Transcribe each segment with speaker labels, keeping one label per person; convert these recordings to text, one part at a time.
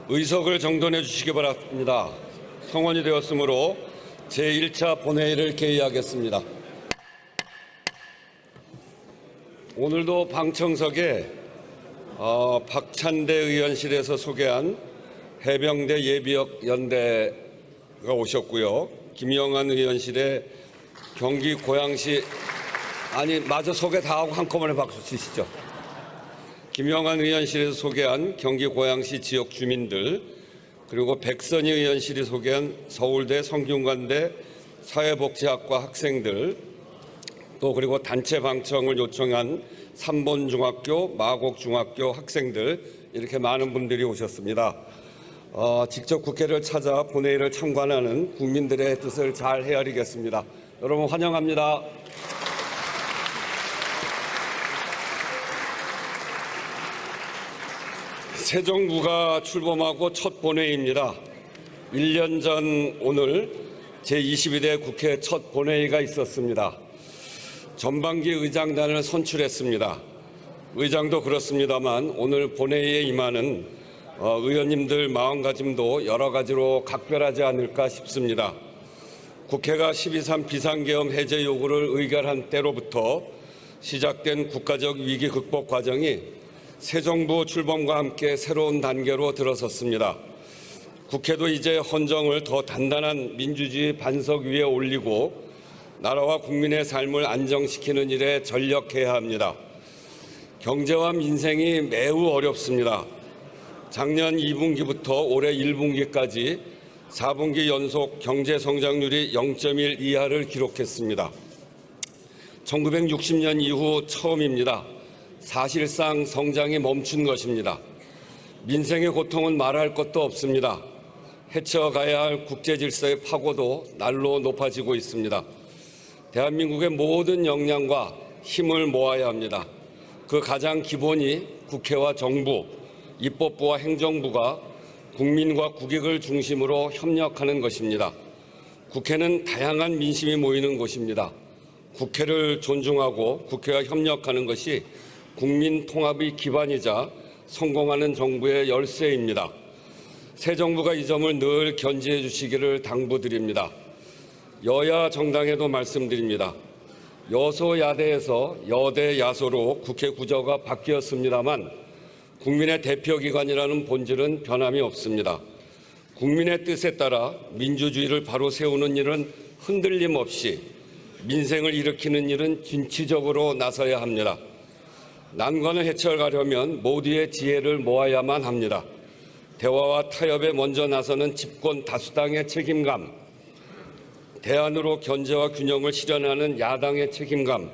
Speaker 1: 의석을 정돈해 주시기 바랍니다. 성원이 되었으므로 제1차 본회의를 개의하겠습니다. 오늘도 방청석에 박찬대 의원실에서 소개한 해병대 예비역 연대가 오셨고요. 김영환 의원실에 경기 고양시 마저 소개 다 하고 한꺼번에 박수 치시죠. 김영환 의원실에서 소개한 경기 고양시 지역 주민들, 그리고 백선희 의원실이 소개한 서울대 성균관대 사회복지학과 학생들, 또 그리고 단체 방청을 요청한 삼본중학교, 마곡중학교 학생들, 이렇게 많은 분들이 오셨습니다. 직접 국회를 찾아 본회의를 참관하는 국민들의 뜻을 잘 헤아리겠습니다. 여러분 환영합니다. 새 정부가 출범하고 첫 본회의입니다. 1년 전 오늘 제22대 국회 첫 본회의가 있었습니다. 전반기 의장단을 선출했습니다. 의장도 그렇습니다만 오늘 본회의에 임하는 의원님들 마음가짐도 여러 가지로 각별하지 않을까 싶습니다. 국회가 12.3 비상계엄 해제 요구를 의결한 때로부터 시작된 국가적 위기 극복 과정이 새 정부 출범과 함께 새로운 단계로 들어섰습니다. 국회도 이제 헌정을 더 단단한 민주주의 반석 위에 올리고 나라와 국민의 삶을 안정시키는 일에 전력해야 합니다. 경제와 민생이 매우 어렵습니다. 작년 2분기부터 올해 1분기까지 4분기 연속 경제 성장률이 0.1 이하를 기록했습니다. 1960년 이후 처음입니다. 사실상 성장이 멈춘 것입니다. 민생의 고통은 말할 것도 없습니다. 헤쳐가야 할 국제 질서의 파고도 날로 높아지고 있습니다. 대한민국의 모든 역량과 힘을 모아야 합니다. 그 가장 기본이 국회와 정부, 입법부와 행정부가 국민과 국익을 중심으로 협력하는 것입니다. 국회는 다양한 민심이 모이는 곳입니다. 국회를 존중하고 국회와 협력하는 것이 국민 통합의 기반이자 성공하는 정부의 열쇠입니다. 새 정부가 이 점을 늘 견지해 주시기를 당부드립니다. 여야 정당에도 말씀드립니다. 여소야대에서 여대 야소로 국회 구조가 바뀌었습니다만 국민의 대표기관이라는 본질은 변함이 없습니다. 국민의 뜻에 따라 민주주의를 바로 세우는 일은 흔들림 없이, 민생을 일으키는 일은 진취적으로 나서야 합니다. 난관을 헤쳐가려면 모두의 지혜를 모아야만 합니다. 대화와 타협에 먼저 나서는 집권 다수당의 책임감, 대안으로 견제와 균형을 실현하는 야당의 책임감,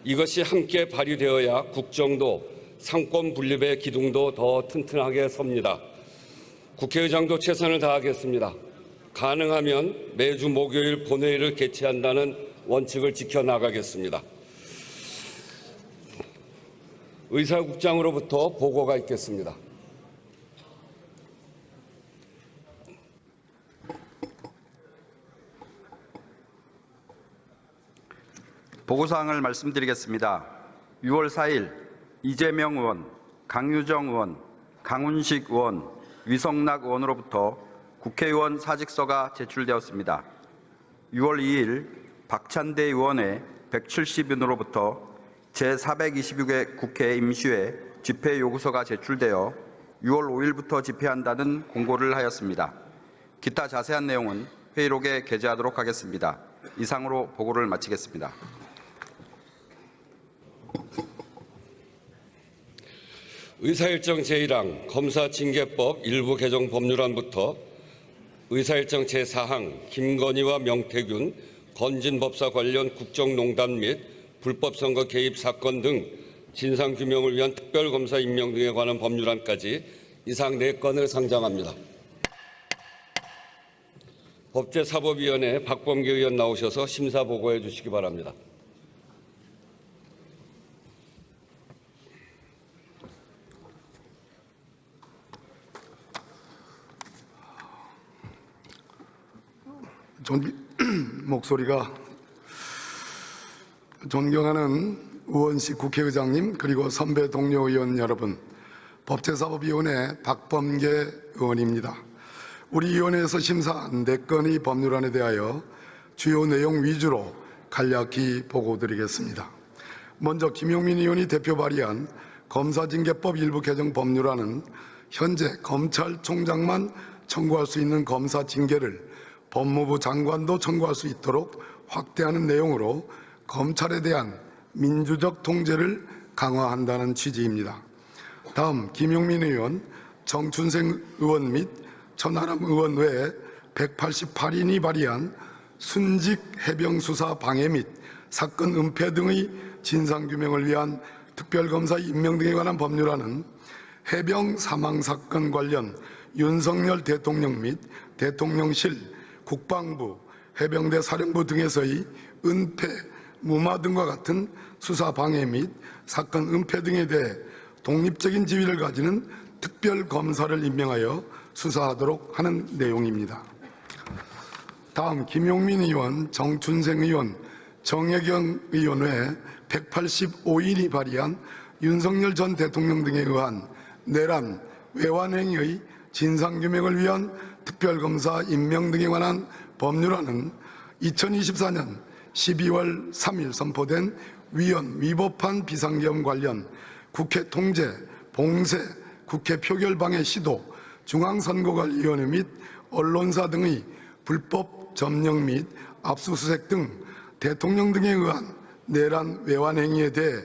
Speaker 1: 이것이 함께 발휘되어야 국정도 상권 분립의 기둥도 더 튼튼하게 섭니다. 국회의장도 최선을 다하겠습니다. 가능하면 매주 목요일 본회의를 개최한다는 원칙을 지켜나가겠습니다. 의사국장으로부터 보고가 있겠습니다.
Speaker 2: 보고사항을 말씀드리겠습니다. 6월 4일 이재명 의원, 강유정 의원, 강훈식 의원, 위성락 의원으로부터 국회의원 사직서가 제출되었습니다. 6월 2일 박찬대 의원의 170인으로부터 제426회 국회 임시회 집회 요구서가 제출되어 6월 5일부터 집회한다는 공고를 하였습니다. 기타 자세한 내용은 회의록에 게재하도록 하겠습니다. 이상으로 보고를 마치겠습니다.
Speaker 1: 의사일정 제1항 검사징계법 일부 개정 법률안부터 의사일정 제4항 김건희와 명태균 건진법사 관련 국정농단 및 불법선거 개입 사건 등 진상규명을 위한 특별검사 임명 등에 관한 법률안까지 이상 4건을 상정합니다. 법제사법위원회 박범계 의원 나오셔서 심사 보고해 주시기 바랍니다.
Speaker 3: 목소리가 존경하는 우원식 국회의장님, 그리고 선배 동료 의원 여러분, 법제사법위원회 박범계 의원입니다. 우리 위원회에서 심사한 4건의 법률안에 대하여 주요 내용 위주로 간략히 보고드리겠습니다. 먼저 김용민 의원이 대표 발의한 검사징계법 일부 개정 법률안은 현재 검찰총장만 청구할 수 있는 검사 징계를 법무부 장관도 청구할 수 있도록 확대하는 내용으로 검찰에 대한 민주적 통제를 강화한다는 취지입니다. 다음 김용민 의원, 정춘생 의원 및 천하람 의원 외에 188인이 발의한 순직 해병수사 방해 및 사건 은폐 등의 진상규명을 위한 특별검사 임명 등에 관한 법률안은 해병 사망사건 관련 윤석열 대통령 및 대통령실, 국방부, 해병대 사령부 등에서의 은폐, 무마 등과 같은 수사 방해 및 사건 은폐 등에 대해 독립적인 지위를 가지는 특별검사를 임명하여 수사하도록 하는 내용입니다. 다음 김용민 의원, 정춘생 의원, 정혜경 의원 외 185인이 발의한 윤석열 전 대통령 등에 의한 내란, 외환행위의 진상규명을 위한 특별검사 임명 등에 관한 법률안은 2024년 12월 3일 선포된 위헌, 위법한 비상계엄 관련 국회 통제, 봉쇄, 국회 표결 방해 시도, 중앙선거관리위원회 및 언론사 등의 불법 점령 및 압수수색 등 대통령 등에 의한 내란 외환 행위에 대해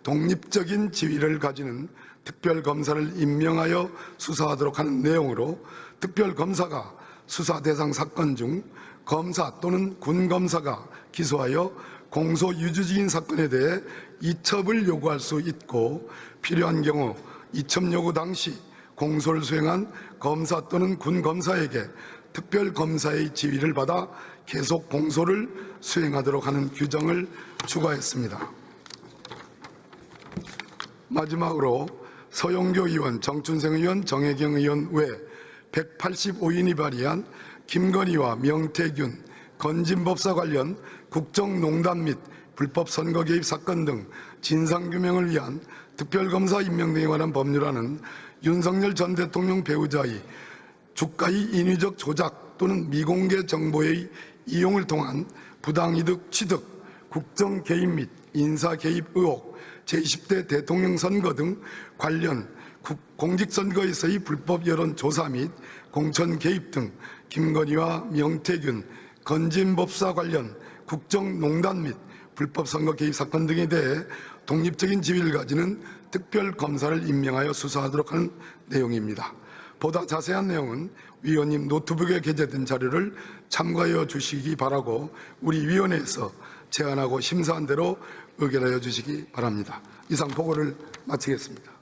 Speaker 3: 독립적인 지위를 가지는 특별검사를 임명하여 수사하도록 하는 내용으로 특별검사가 수사 대상 사건 중 검사 또는 군검사가 기소하여 공소 유죄인 사건에 대해 이첩을 요구할 수 있고 필요한 경우 이첩 요구 당시 공소를 수행한 검사 또는 군검사에게 특별검사의 지위를 받아 계속 공소를 수행하도록 하는 규정을 추가했습니다. 마지막으로 서영교 의원, 정춘생 의원, 정혜경 의원 외 185인이 발의한 김건희와 명태균, 건진법사 관련 국정농단 및 불법 선거 개입 사건 등 진상규명을 위한 특별검사 임명 등에 관한 법률안은 윤석열 전 대통령 배우자의 주가의 인위적 조작 또는 미공개 정보의 이용을 통한 부당이득 취득, 국정 개입 및 인사 개입 의혹, 제20대 대통령 선거 등 관련 공직선거에서의 불법 여론조사 및 공천 개입 등 김건희와 명태균, 건진법사 관련 국정농단 및 불법 선거 개입 사건 등에 대해 독립적인 지위를 가지는 특별검사를 임명하여 수사하도록 하는 내용입니다. 보다 자세한 내용은 위원님 노트북에 게재된 자료를 참고하여 주시기 바라고 우리 위원회에서 제안하고 심사한 대로 의결하여 주시기 바랍니다. 이상 보고를 마치겠습니다.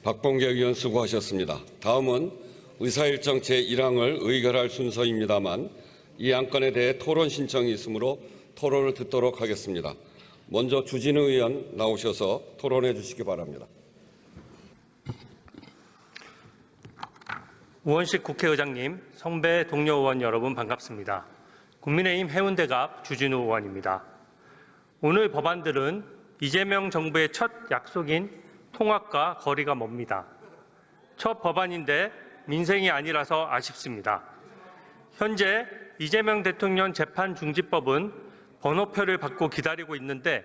Speaker 1: 박범계 의원 수고하셨습니다. 다음은 의사일정 제1항을 의결할 순서입니다만 이 안건에 대해 토론 신청이 있으므로 토론을 듣도록 하겠습니다. 먼저 주진우 의원 나오셔서 토론해 주시기 바랍니다.
Speaker 4: 우원식 국회의장님, 성배 동료 의원 여러분 반갑습니다. 국민의힘 해운대갑 주진우 의원입니다. 오늘 법안들은 이재명 정부의 첫 약속인 통합과 거리가 멉니다. 첫 법안인데 민생이 아니라서 아쉽습니다. 현재 이재명 대통령 재판중지법은 번호표를 받고 기다리고 있는데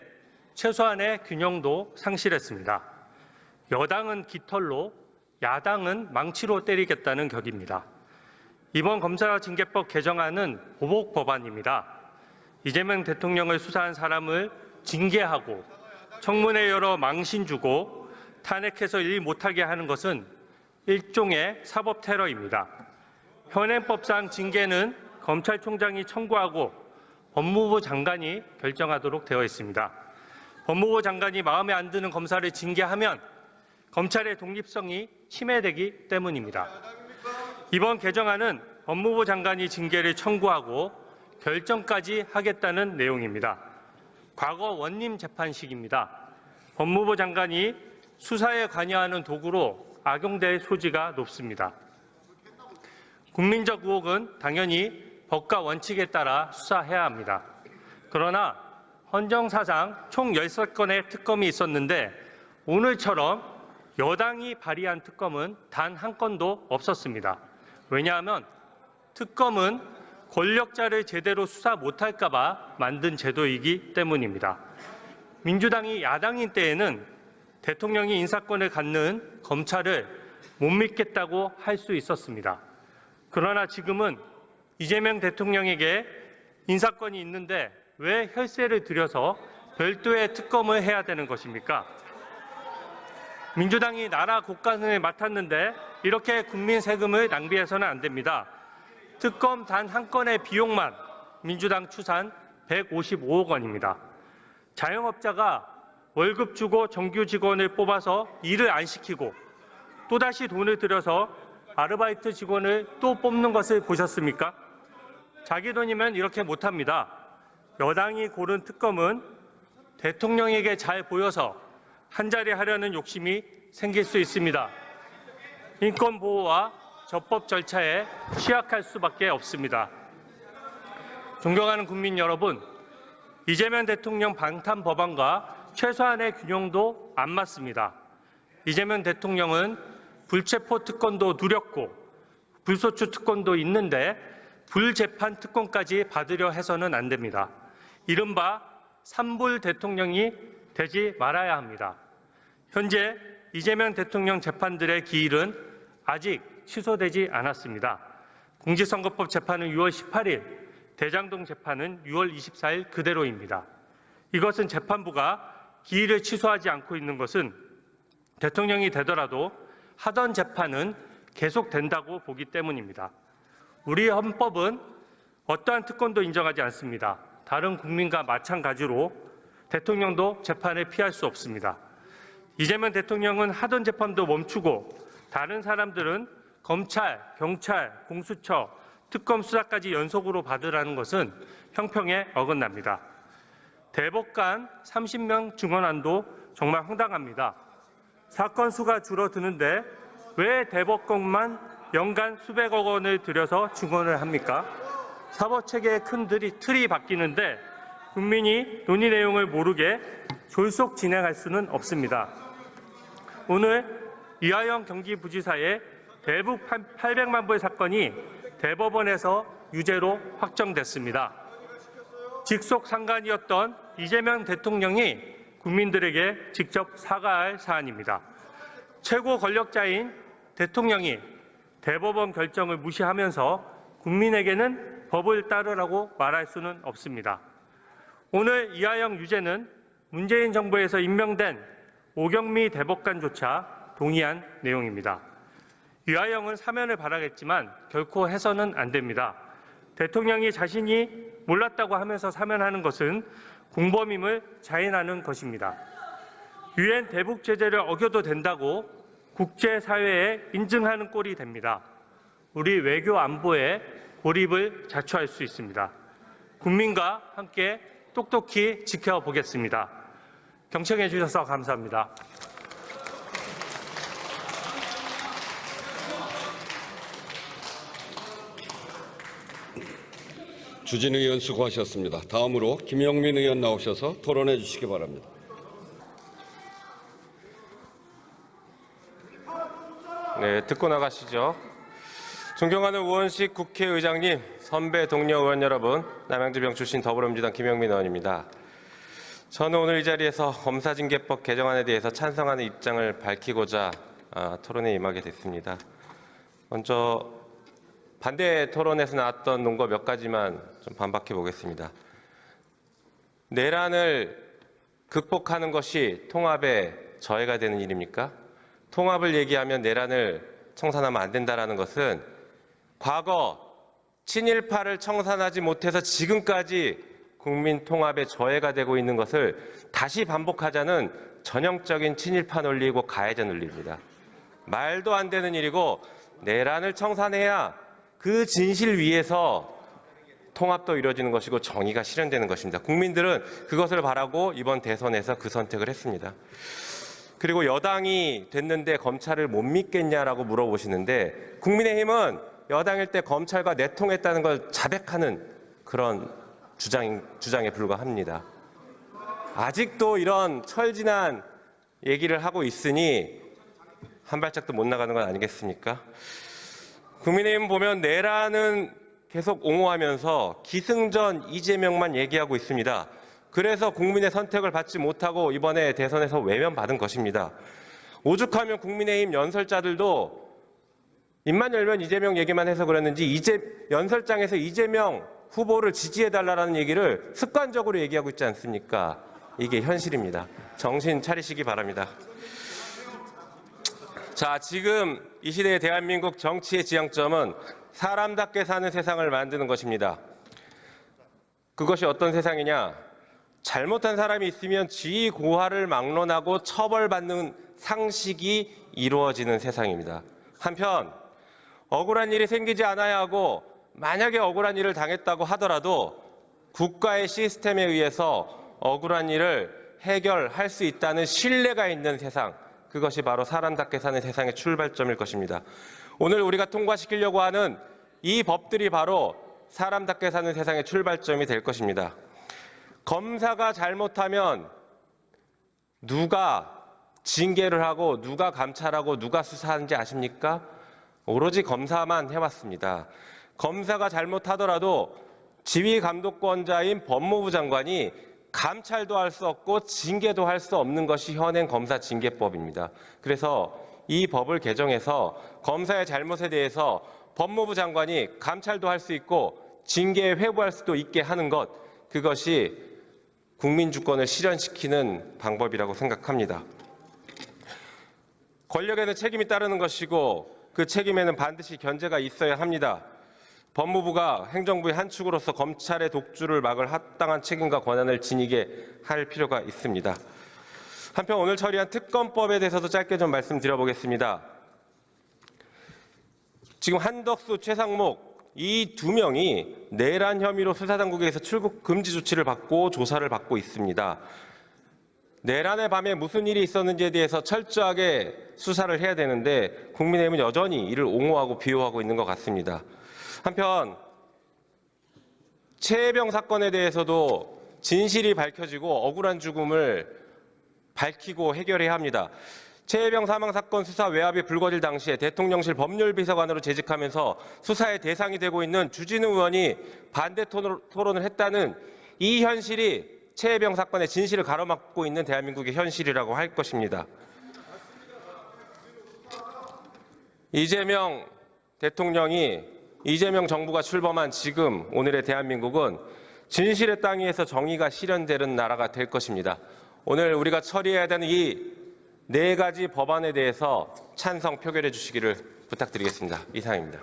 Speaker 4: 최소한의 균형도 상실했습니다. 여당은 깃털로, 야당은 망치로 때리겠다는 격입니다. 이번 검사징계법 개정안은 보복 법안입니다. 이재명 대통령을 수사한 사람을 징계하고 청문회 열어 망신 주고 탄핵해서 일 못하게 하는 것은 일종의 사법 테러입니다. 현행법상 징계는 검찰총장이 청구하고 법무부 장관이 결정하도록 되어 있습니다. 법무부 장관이 마음에 안 드는 검사를 징계하면 검찰의 독립성이 침해되기 때문입니다. 이번 개정안은 법무부 장관이 징계를 청구하고 결정까지 하겠다는 내용입니다. 과거 원님 재판식입니다. 법무부 장관이 수사에 관여하는 도구로 악용될 소지가 높습니다. 국민적 의혹은 당연히 법과 원칙에 따라 수사해야 합니다. 그러나 헌정사상 총 16건의 특검이 있었는데 오늘처럼 여당이 발의한 특검은 단 한 건도 없었습니다. 왜냐하면 특검은 권력자를 제대로 수사 못할까 봐 만든 제도이기 때문입니다. 민주당이 야당인 때에는 대통령이 인사권을 갖는 검찰을 못 믿겠다고 할 수 있었습니다. 그러나 지금은 이재명 대통령에게 인사권이 있는데 왜 혈세를 들여서 별도의 특검을 해야 되는 것입니까? 민주당이 나라 국간을 맡았는데 이렇게 국민 세금을 낭비해서는 안 됩니다. 특검 단 한 건의 비용만 민주당 추산 155억 원입니다. 자영업자가 월급 주고 정규 직원을 뽑아서 일을 안 시키고 또다시 돈을 들여서 아르바이트 직원을 또 뽑는 것을 보셨습니까? 자기 돈이면 이렇게 못합니다. 여당이 고른 특검은 대통령에게 잘 보여서 한 자리 하려는 욕심이 생길 수 있습니다. 인권 보호와 적법 절차에 취약할 수밖에 없습니다. 존경하는 국민 여러분, 이재명 대통령 방탄 법안과 최소한의 균형도 안 맞습니다. 이재명 대통령은 불체포 특권도 누렸고 불소추 특권도 있는데 불재판 특권까지 받으려 해서는 안 됩니다. 이른바 삼불 대통령이 되지 말아야 합니다. 현재 이재명 대통령 재판들의 기일은 아직 취소되지 않았습니다. 공직선거법 재판은 6월 18일, 대장동 재판은 6월 24일 그대로입니다. 이것은 재판부가 기일을 취소하지 않고 있는 것은 대통령이 되더라도 하던 재판은 계속된다고 보기 때문입니다. 우리 헌법은 어떠한 특권도 인정하지 않습니다. 다른 국민과 마찬가지로 대통령도 재판을 피할 수 없습니다. 이재명 대통령은 하던 재판도 멈추고 다른 사람들은 검찰, 경찰, 공수처, 특검 수사까지 연속으로 받으라는 것은 형평에 어긋납니다. 대법관 30명 증언안도 정말 황당합니다. 사건 수가 줄어드는데 왜 대법관만 연간 수백억 원을 들여서 증언을 합니까? 사법체계의 큰 틀이 바뀌는데 국민이 논의 내용을 모르게 졸속 진행할 수는 없습니다. 오늘 이하영 경기부지사의 대북 800만 불 사건이 대법원에서 유죄로 확정됐습니다. 직속 상관이었던 이재명 대통령이 국민들에게 직접 사과할 사안입니다. 최고 권력자인 대통령이 대법원 결정을 무시하면서 국민에게는 법을 따르라고 말할 수는 없습니다. 오늘 이하영 유죄는 문재인 정부에서 임명된 오경미 대법관조차 동의한 내용입니다. 이하영은 사면을 바라겠지만 결코 해서는 안 됩니다. 대통령이 자신이 몰랐다고 하면서 사면하는 것은 공범임을 자인하는 것입니다. 유엔 대북 제재를 어겨도 된다고 국제사회에 인증하는 꼴이 됩니다. 우리 외교 안보에 고립을 자초할 수 있습니다. 국민과 함께 똑똑히 지켜보겠습니다. 경청해 주셔서 감사합니다.
Speaker 1: 주진 의원 수고하셨습니다. 다음으로 김영민 의원 나오셔서 토론해 주시기 바랍니다.
Speaker 5: 네, 듣고 나가시죠. 존경하는 우원식 국회의장님, 선배 동료 의원 여러분, 남양주병 출신 더불어민주당 김영민 의원입니다. 저는 오늘 이 자리에서 검사징계법 개정안에 대해서 찬성하는 입장을 밝히고자 토론에 임하게 됐습니다. 먼저 반대 토론에서 나왔던 논거 몇 가지만 좀 반박해 보겠습니다. 내란을 극복하는 것이 통합의 저해가 되는 일입니까? 통합을 얘기하면 내란을 청산하면 안 된다는 것은 과거 친일파를 청산하지 못해서 지금까지 국민 통합의 저해가 되고 있는 것을 다시 반복하자는 전형적인 친일파 논리이고 가해자 논리입니다. 말도 안 되는 일이고 내란을 청산해야 그 진실 위에서 통합도 이루어지는 것이고 정의가 실현되는 것입니다. 국민들은 그것을 바라고 이번 대선에서 그 선택을 했습니다. 그리고 여당이 됐는데 검찰을 못 믿겠냐라고 물어보시는데 국민의힘은 여당일 때 검찰과 내통했다는 걸 자백하는 그런 주장에 불과합니다. 아직도 이런 철진한 얘기를 하고 있으니 한 발짝도 못 나가는 건 아니겠습니까? 국민의힘 보면 내란은 계속 옹호하면서 기승전 이재명만 얘기하고 있습니다. 그래서 국민의 선택을 받지 못하고 이번에 대선에서 외면받은 것입니다. 오죽하면 국민의힘 연설자들도 입만 열면 이재명 얘기만 해서 그랬는지 연설장에서 이재명 후보를 지지해달라는 얘기를 습관적으로 얘기하고 있지 않습니까? 이게 현실입니다. 정신 차리시기 바랍니다. 자, 지금 이 시대의 대한민국 정치의 지향점은 사람답게 사는 세상을 만드는 것입니다. 그것이 어떤 세상이냐? 잘못한 사람이 있으면 지위 고하를 막론하고 처벌받는 상식이 이루어지는 세상입니다. 한편 억울한 일이 생기지 않아야 하고 만약에 억울한 일을 당했다고 하더라도 국가의 시스템에 의해서 억울한 일을 해결할 수 있다는 신뢰가 있는 세상, 그것이 바로 사람답게 사는 세상의 출발점일 것입니다. 오늘 우리가 통과시키려고 하는 이 법들이 바로 사람답게 사는 세상의 출발점이 될 것입니다. 검사가 잘못하면 누가 징계를 하고 누가 감찰하고 누가 수사하는지 아십니까? 오로지 검사만 해왔습니다. 검사가 잘못하더라도 지휘감독권자인 법무부 장관이 감찰도 할 수 없고 징계도 할 수 없는 것이 현행 검사징계법입니다. 그래서 이 법을 개정해서 검사의 잘못에 대해서 법무부 장관이 감찰도 할 수 있고 징계에 회부할 수도 있게 하는 것, 그것이 국민주권을 실현시키는 방법이라고 생각합니다. 권력에는 책임이 따르는 것이고 그 책임에는 반드시 견제가 있어야 합니다. 법무부가 행정부의 한 축으로서 검찰의 독주를 막을 합당한 책임과 권한을 지니게 할 필요가 있습니다. 한편 오늘 처리한 특검법에 대해서도 짧게 좀 말씀드려보겠습니다. 지금 한덕수, 최상목 이 두 명이 내란 혐의로 수사당국에서 출국 금지 조치를 받고 조사를 받고 있습니다. 내란의 밤에 무슨 일이 있었는지에 대해서 철저하게 수사를 해야 되는데 국민의힘은 여전히 이를 옹호하고 비호하고 있는 것 같습니다. 한편 최혜병 사건에 대해서도 진실이 밝혀지고 억울한 죽음을 밝히고 해결해야 합니다. 최혜병 사망 사건 수사 외압이 불거질 당시에 대통령실 법률비서관으로 재직하면서 수사의 대상이 되고 있는 주진우 의원이 반대 토론을 했다는 이 현실이 최혜병 사건의 진실을 가로막고 있는 대한민국의 현실이라고 할 것입니다. 이재명 대통령이 이재명 정부가 출범한 지금 오늘의 대한민국은 진실의 땅 위에서 정의가 실현되는 나라가 될 것입니다. 오늘 우리가 처리해야 되는 이 네 가지 법안에 대해서 찬성 표결해 주시기를 부탁드리겠습니다. 이상입니다.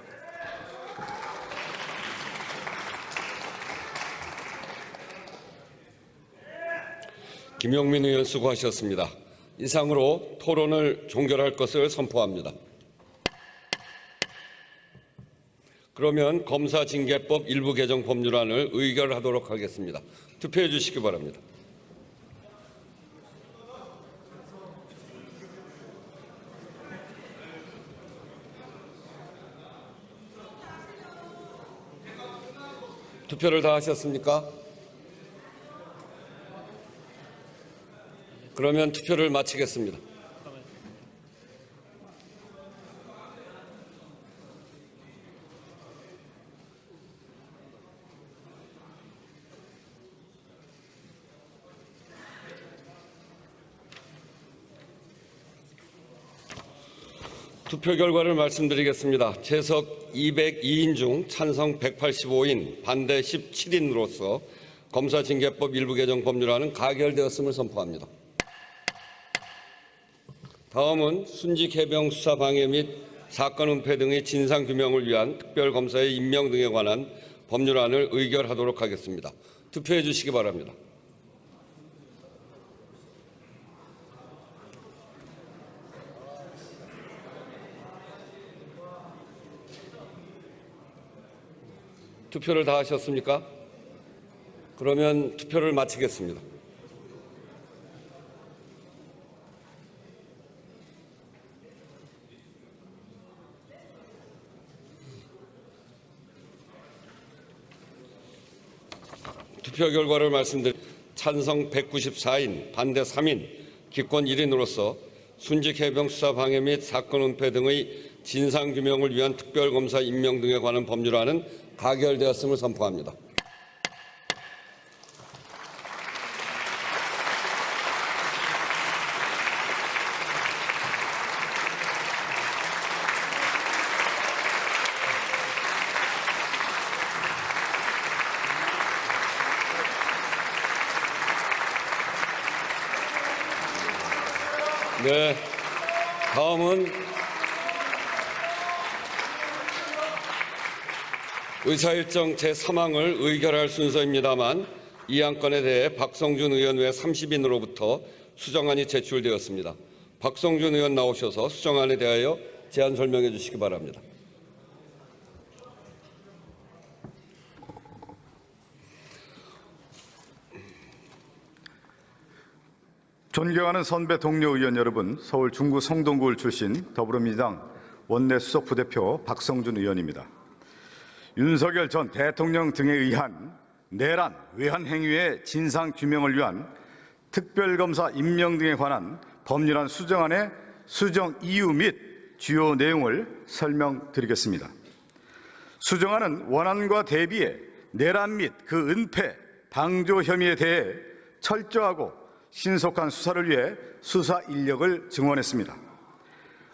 Speaker 1: 김용민 의원 수고하셨습니다. 이상으로 토론을 종결할 것을 선포합니다. 그러면 검사징계법 일부 개정 법률안을 의결하도록 하겠습니다. 투표해 주시기 바랍니다. 투표를 다 하셨습니까? 그러면 투표를 마치겠습니다. 투표 결과를 말씀드리겠습니다. 재석 202인 중 찬성 185인, 반대 17인으로서 검사징계법 일부 개정 법률안은 가결되었음을 선포합니다. 다음은 순직 해병 수사 방해 및 사건 은폐 등의 진상 규명을 위한 특별검사의 임명 등에 관한 법률안을 의결하도록 하겠습니다. 투표해 주시기 바랍니다. 투표를 다 하셨습니까? 그러면 투표를 마치겠습니다. 투표 결과를 찬성 194인, 반대 3인, 기권 1인으로서 순직 해병 수사 방해 및 사건 은폐 등의 진상 규명을 위한 특별검사 임명 등에 관한 법률안은 가결되었음을 선포합니다. 네, 다음은 의사일정 제3항을 의결할 순서입니다만 이 안건에 대해 박성준 의원 외 30인으로부터 수정안이 제출되었습니다. 박성준 의원 나오셔서 수정안에 대하여 제안 설명해 주시기 바랍니다.
Speaker 6: 존경하는 선배 동료 의원 여러분, 서울 중구 성동구을 출신 더불어민주당 원내 수석 부대표 박성준 의원입니다. 윤석열 전 대통령 등에 의한 내란, 외환 행위의 진상 규명을 위한 특별검사 임명 등에 관한 법률안 수정안의 수정 이유 및 주요 내용을 설명드리겠습니다. 수정안은 원안과 대비해 내란 및 그 은폐, 방조 혐의에 대해 철저하고 신속한 수사를 위해 수사 인력을 증원했습니다.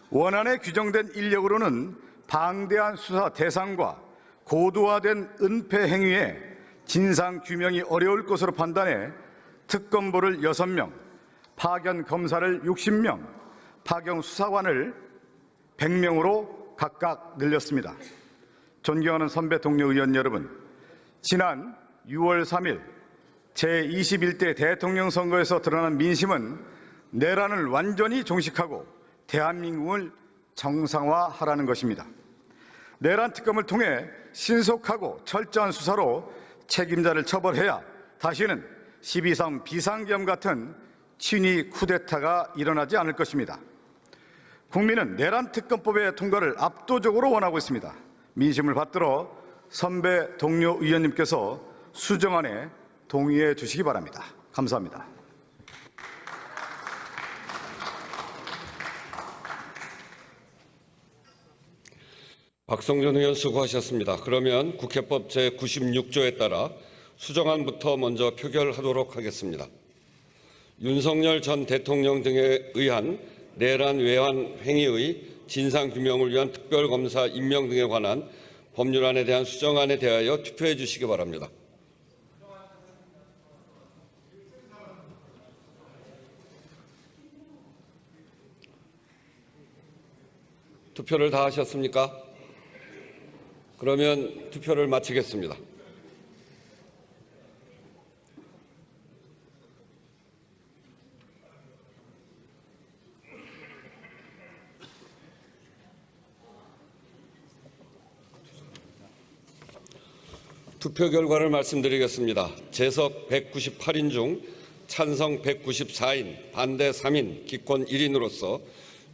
Speaker 6: 원안에 규정된 인력으로는 방대한 수사 대상과 고도화된 은폐 행위에 진상 규명이 어려울 것으로 판단해 특검보를 6명, 파견 검사를 60명, 파견 수사관을 100명으로 각각 늘렸습니다. 존경하는 선배 동료 의원 여러분, 지난 6월 3일 제21대 대통령 선거에서 드러난 민심은 내란을 완전히 종식하고 대한민국을 정상화하라는 것입니다. 내란 특검을 통해 신속하고 철저한 수사로 책임자를 처벌해야 다시는 12.3 비상계엄 같은 친위 쿠데타가 일어나지 않을 것입니다. 국민은 내란 특검법의 통과를 압도적으로 원하고 있습니다. 민심을 받들어 선배 동료 의원님께서 수정안에 동의해 주시기 바랍니다. 감사합니다.
Speaker 1: 박성준 의원 수고하셨습니다. 그러면 국회법 제96조에 따라 수정안부터 먼저 표결하도록 하겠습니다. 윤석열 전 대통령 등에 의한 내란 외환 행위의 진상규명을 위한 특별검사 임명 등에 관한 법률안에 대한 수정안에 대하여 투표해 주시기 바랍니다. 투표를 다 하셨습니까? 그러면 투표를 마치겠습니다. 투표 결과를 말씀드리겠습니다. 재석 198인 중 찬성 194인, 반대 3인, 기권 1인으로서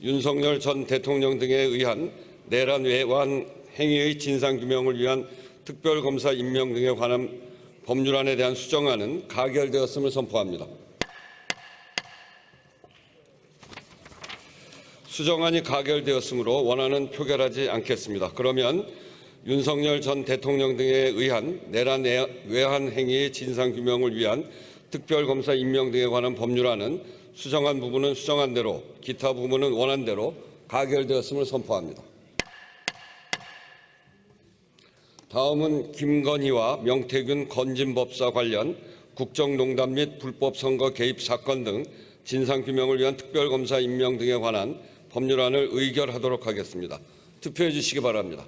Speaker 1: 윤석열 전 대통령 등에 의한 내란 외환 행위의 진상규명을 위한 특별검사 임명 등에 관한 법률안에 대한 수정안은 가결되었음을 선포합니다. 수정안이 가결되었으므로 원안은 표결하지 않겠습니다. 그러면 윤석열 전 대통령 등에 의한 내란 외환 행위의 진상규명을 위한 특별검사 임명 등에 관한 법률안은 수정한 부분은 수정한 대로, 기타 부분은 원안대로 가결되었음을 선포합니다. 다음은 김건희와 명태균 건진법사 관련 국정농단 및 불법선거 개입 사건 등 진상규명을 위한 특별검사 임명 등에 관한 법률안을 의결하도록 하겠습니다. 투표해 주시기 바랍니다.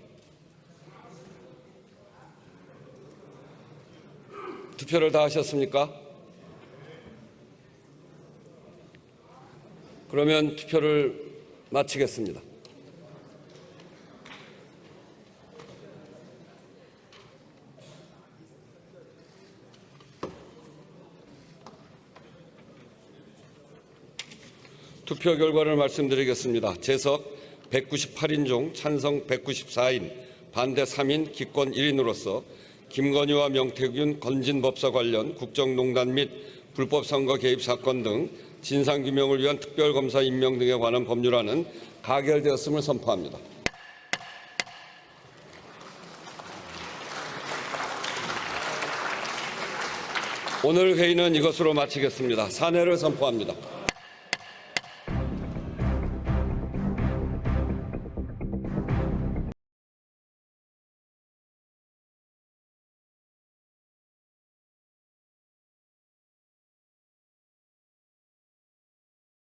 Speaker 1: 투표를 다 하셨습니까? 그러면 투표를 마치겠습니다. 투표 결과를 말씀드리겠습니다. 재석 198인 중 찬성 194인, 반대 3인, 기권 1인으로서 김건희와 명태균 건진법사 관련 국정농단 및 불법선거 개입 사건 등 진상규명을 위한 특별검사 임명 등에 관한 법률안은 가결되었음을 선포합니다. 오늘 회의는 이것으로 마치겠습니다. 산회를 선포합니다.